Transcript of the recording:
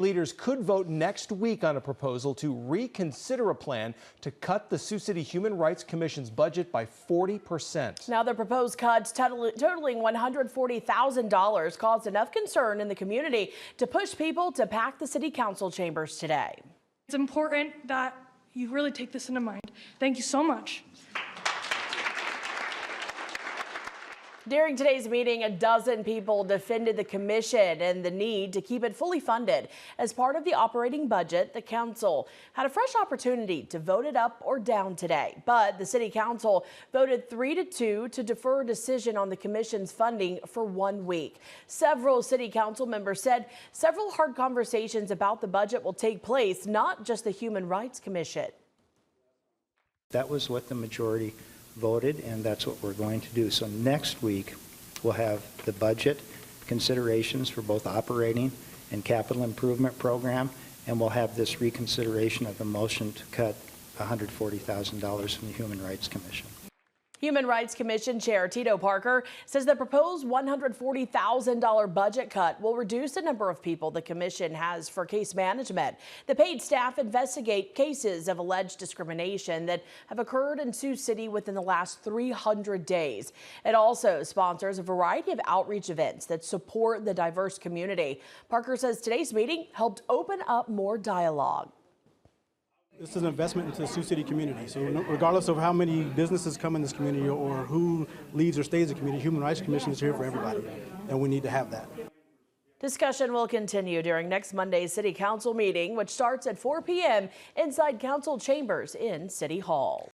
Leaders could vote next week on a proposal to reconsider a plan to cut the Sioux City Human Rights Commission's budget by 40%. Now, the proposed cuts totaling $140,000 caused enough concern in the community to push people to pack the city council chambers today. It's important that you really take this into mind. Thank you so much. During today's meeting, a dozen people defended the commission and the need to keep it fully funded. As part of the operating budget, the council had a fresh opportunity to vote it up or down today. But the city council voted 3-2 to defer a decision on the commission's funding for 1 week. Several city council members said several hard conversations about the budget will take place, not just the Human Rights Commission. That was what the majority voted, and that's what we're going to do. So next week we'll have the budget considerations for both operating and capital improvement program, and we'll have this reconsideration of the motion to cut $140,000 from the Human Rights Commission. Human Rights Commission Chair Tito Parker says the proposed $140,000 budget cut will reduce the number of people the commission has for case management. The paid staff investigate cases of alleged discrimination that have occurred in Sioux City within the last 300 days. It also sponsors a variety of outreach events that support the diverse community. Parker says today's meeting helped open up more dialogue. This is an investment into the Sioux City community. So regardless of how many businesses come in this community or who leaves or stays in the community, Human Rights Commission is here for everybody, and we need to have that. Discussion will continue during next Monday's City Council meeting, which starts at 4 p.m. inside Council chambers in City Hall.